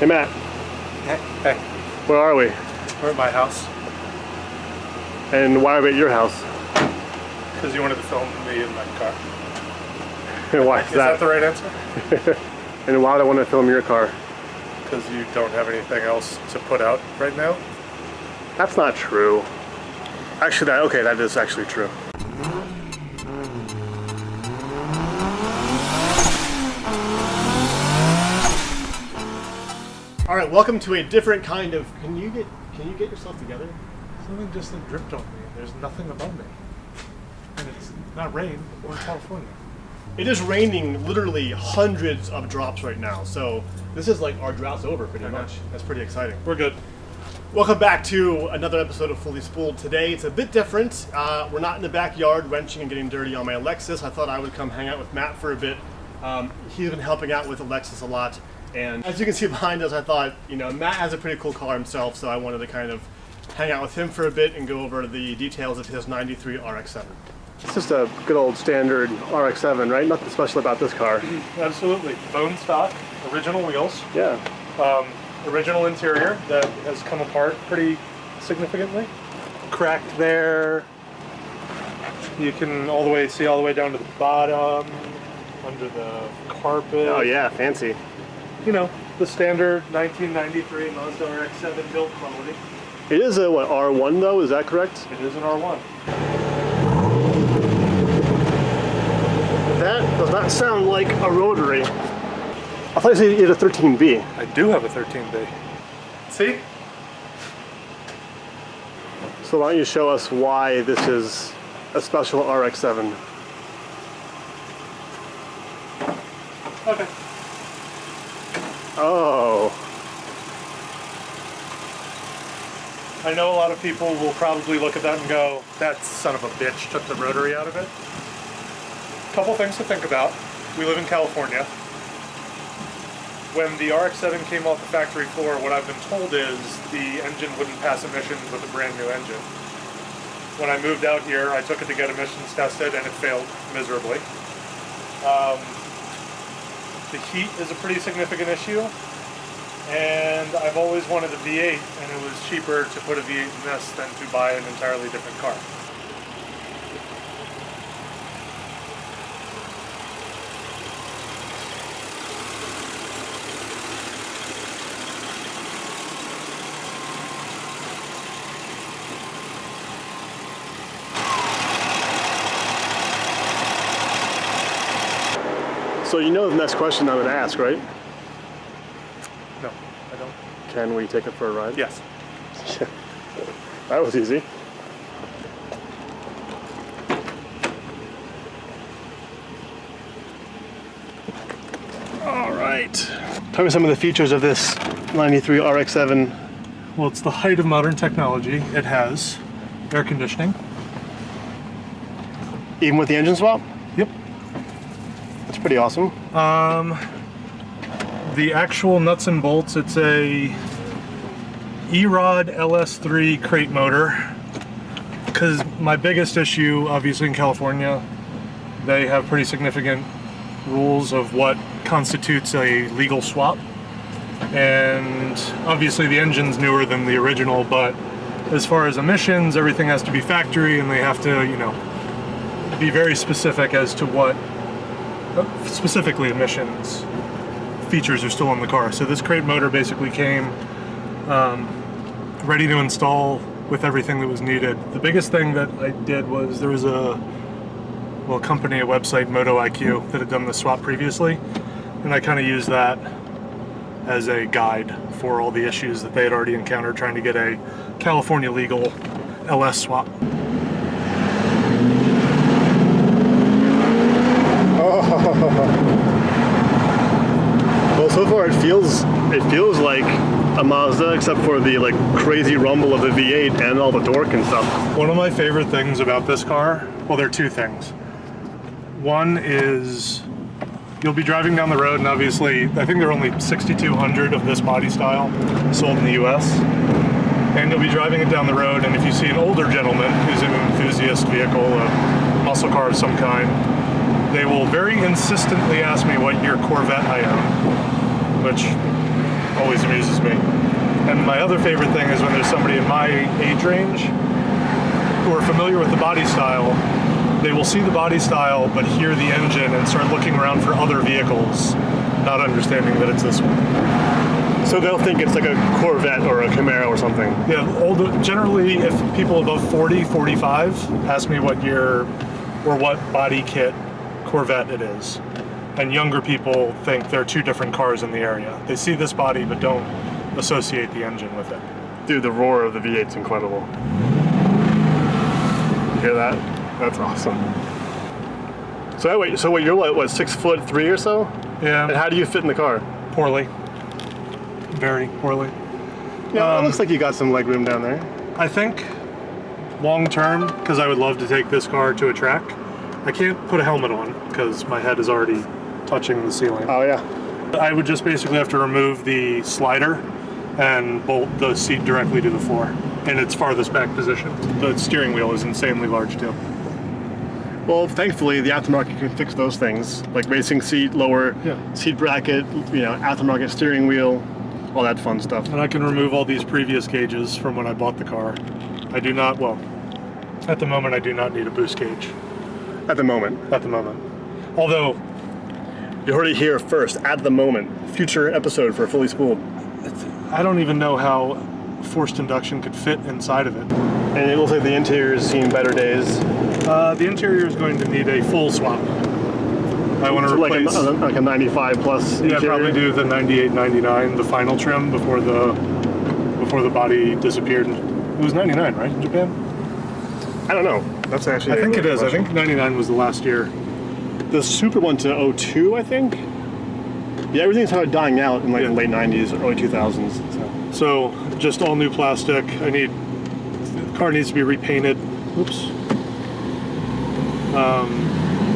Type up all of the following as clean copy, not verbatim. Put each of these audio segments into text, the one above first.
Hey Matt. Hey. Where are we? We're at my house. And why are we at your house? Because you wanted to film me in my car. And why is that? Is that the right answer? And why do I want to film your car? Because you don't have anything else to put out right now? That's not true. Actually, that is actually true. All right, welcome to a different kind of. Can you get yourself together? Something just dripped on me. There's nothing above me. And it's not rain. We're in California. It is raining literally hundreds of drops right now. So this is like our drought's over pretty much. That's pretty exciting. We're good. Welcome back to another episode of Fully Spooled. Today it's a bit different. We're not in the backyard wrenching and getting dirty on my Lexus. I thought I would come hang out with Matt for a bit. He's been helping out with the Lexus a lot. And as you can see behind us, I thought, Matt has a pretty cool car himself, so I wanted to kind of hang out with him for a bit and go over the details of his 93 RX7. It's just a good old standard RX7, right? Nothing special about this car. Absolutely. Bone stock, original wheels. Yeah. Original interior that has come apart pretty significantly. Cracked there. You can see all the way down to the bottom, under the carpet. Oh yeah, fancy. The standard 1993 Mazda RX7 build quality. It is a, R1 though, is that correct? It is an R1. That does not sound like a rotary. I thought you said you had a 13B. I do have a 13B. See? So why don't you show us why this is a special RX7? Okay. Oh. I know a lot of people will probably look at that and go, that son of a bitch took the rotary out of it. Couple things to think about. We live in California. When the RX-7 came off the factory floor, what I've been told is the engine wouldn't pass emissions with a brand new engine. When I moved out here, I took it to get emissions tested and it failed miserably. The heat is a pretty significant issue, and I've always wanted a V8, and it was cheaper to put a V8 in this than to buy an entirely different car. So you know the next question I'm going to ask, right? No, I don't. Can we take it for a ride? Yes. That was easy. All right. Tell me some of the features of this 93 RX-7. Well, it's the height of modern technology. It has air conditioning. Even with the engine swap? Yep. That's pretty awesome. The actual nuts and bolts, it's a E-Rod LS3 crate motor. Because my biggest issue, obviously in California, they have pretty significant rules of what constitutes a legal swap. And obviously the engine's newer than the original, but as far as emissions, everything has to be factory, and they have to, be very specific as to what specifically emissions features are still in the car. So this crate motor basically came ready to install with everything that was needed. The biggest thing that I did was there was a company, a website, Moto IQ, that had done the swap previously, and I kind of used that as a guide for all the issues that they had already encountered trying to get a California legal LS swap. Well, so far it feels like a Mazda, except for the crazy rumble of the V8 and all the torque and stuff. One of my favorite things about this car, well, there are two things. One is you'll be driving down the road, and obviously I think there are only 6,200 of this body style sold in the US. And you'll be driving it down the road, and if you see an older gentleman who's in an enthusiast vehicle, a muscle car of some kind, they will very insistently ask me what year Corvette I own, which always amuses me. And my other favorite thing is when there's somebody in my age range who are familiar with the body style, they will see the body style but hear the engine and start looking around for other vehicles, not understanding that it's this one. So they'll think it's like a Corvette or a Camaro or something. Yeah, generally if people above 40, 45 ask me what year or what body kit Corvette it is, and younger people think they're two different cars in the area. They see this body but don't associate the engine with it. Dude, the roar of the V8's incredible. You hear that? That's awesome. So wait, you're what, 6'3" or so? Yeah. And how do you fit in the car? Poorly. Very poorly. Yeah, it looks like you got some leg room down there. I think long term, because I would love to take this car to a track, I can't put a helmet on because my head is already touching the ceiling. Oh yeah. I would just basically have to remove the slider and bolt the seat directly to the floor in its farthest back position. The steering wheel is insanely large too. Well, thankfully, the aftermarket can fix those things, like racing seat, lower seat bracket, aftermarket steering wheel, all that fun stuff. And I can remove all these previous gauges from when I bought the car. I do not, well, at the moment I do not need a boost gauge. At the moment. At the moment. Although, you heard it here first, at the moment. Future episode for Fully Spooled. I don't even know how forced induction could fit inside of it. And it looks like the interior's seen better days. The interior is going to need a full swap. I want to replace like a 95 plus. Yeah, probably do the 98, 99, the final trim before the body disappeared. It was 99, right, in Japan? I don't know. That's actually. I think it is. I think 99 was the last year. The Super went to 02, I think. Yeah, everything started dying out in the late 90s, early 2000s. So just all new plastic. The car needs to be repainted. Oops.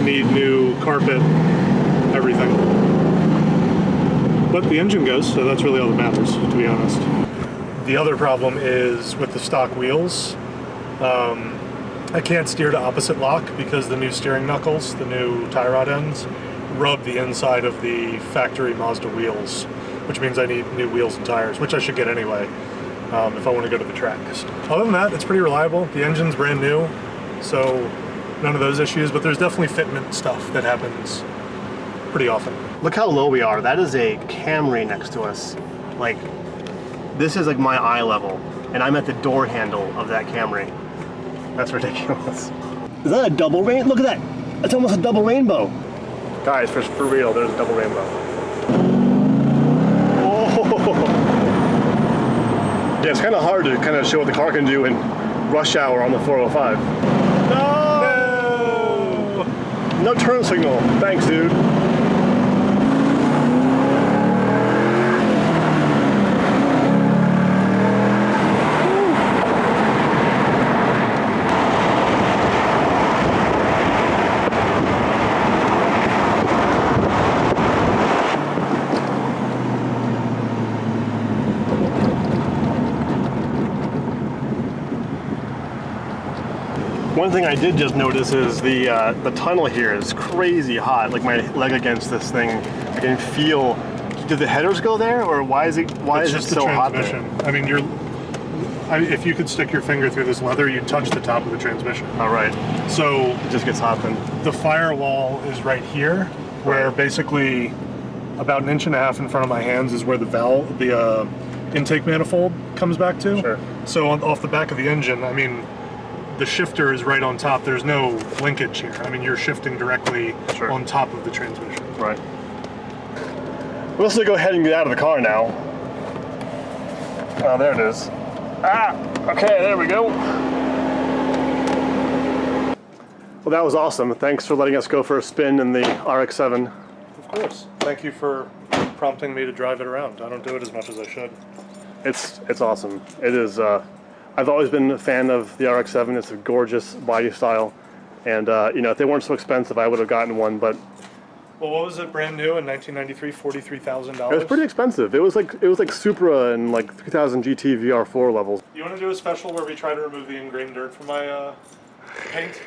Need new carpet, everything. But the engine goes, so that's really all that matters, to be honest. The other problem is with the stock wheels. I can't steer to opposite lock because the new steering knuckles, the new tie rod ends, rub the inside of the factory Mazda wheels, which means I need new wheels and tires, which I should get anyway if I want to go to the track. Other than that, it's pretty reliable. The engine's brand new, so none of those issues, but there's definitely fitment stuff that happens pretty often. Look how low we are. That is a Camry next to us. Like, this is like my eye level, and I'm at the door handle of that Camry. That's ridiculous. Is that a double rain? Look at that. That's almost a double rainbow. Guys, for real, there's a double rainbow. Oh. Yeah, it's kind of hard to kind of show what the car can do in rush hour on the 405. No! No turn signal. Thanks, dude. One thing I did just notice is the tunnel here is crazy hot. Like my leg against this thing, I can feel. Did the headers go there, or why is it so hot there? I mean, if you could stick your finger through this leather, you'd touch the top of the transmission. All right. So it just gets hot then. The firewall is right here, where basically about 1.5 inches in front of my hands is where the intake manifold comes back to. Sure. So off the back of the engine, I mean, the shifter is right on top. There's no linkage here. I mean, you're shifting directly on top of the transmission. Right. Well, let's go ahead and get out of the car now. Oh, there it is. Ah, okay, there we go. Well, that was awesome. Thanks for letting us go for a spin in the RX7. Of course. Thank you for prompting me to drive it around. I don't do it as much as I should. It's awesome. It is. I've always been a fan of the RX7. It's a gorgeous body style, and if they weren't so expensive, I would have gotten one. But well, what was it brand new in 1993? $43,000. It was pretty expensive. It was like Supra and like 3000 GT VR4 levels. You want to do a special where we try to remove the ingrained dirt from my paint?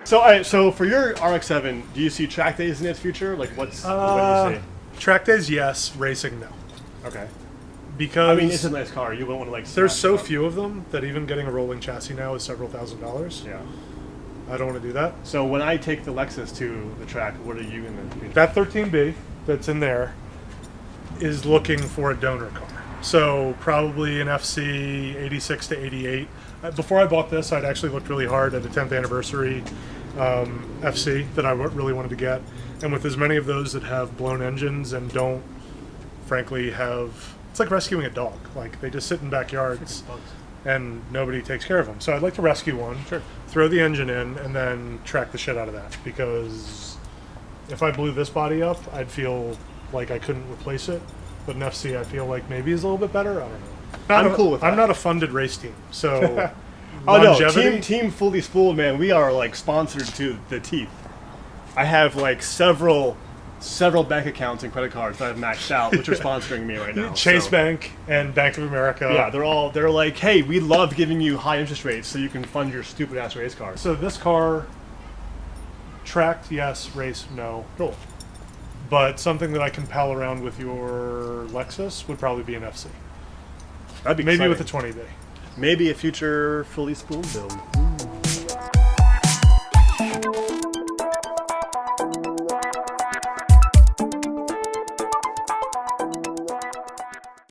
So, all right, so for your RX7, do you see track days in its future? Like, what do you see? Track days, yes. Racing, no. Okay. Because I mean, it's a nice car. You won't want to like. there's smash so it up. few of them that even getting a rolling chassis now is several $1,000s. Yeah. I don't want to do that. So when I take the Lexus to the track, what are you gonna do? That 13B that's in there is looking for a donor car. So probably an FC 86 to 88. Before I bought this, I'd actually looked really hard at a 10th anniversary FC that I really wanted to get. And with as many of those that have blown engines and don't, frankly, have... It's like rescuing a dog. Like, they just sit in backyards and nobody takes care of them. So I'd like to rescue one, Sure. throw the engine in, and then track the shit out of that. Because if I blew this body up, I'd feel like I couldn't replace it. But an FC, I feel like maybe is a little bit better. I don't know. I'm cool with that. I'm not a funded race team, so Oh no, longevity. team fully spooled, man. We are like sponsored to the teeth. I have like several bank accounts and credit cards that I've maxed out, which are sponsoring me right now. Chase so. Bank and Bank of America. Yeah, they're like, hey, we love giving you high interest rates so you can fund your stupid ass race cars. So this car, tracked, yes. Race, no. Cool. But something that I can pal around with your Lexus would probably be an FC. That'd be Maybe exciting. with a 20B. Maybe a future fully spooled build.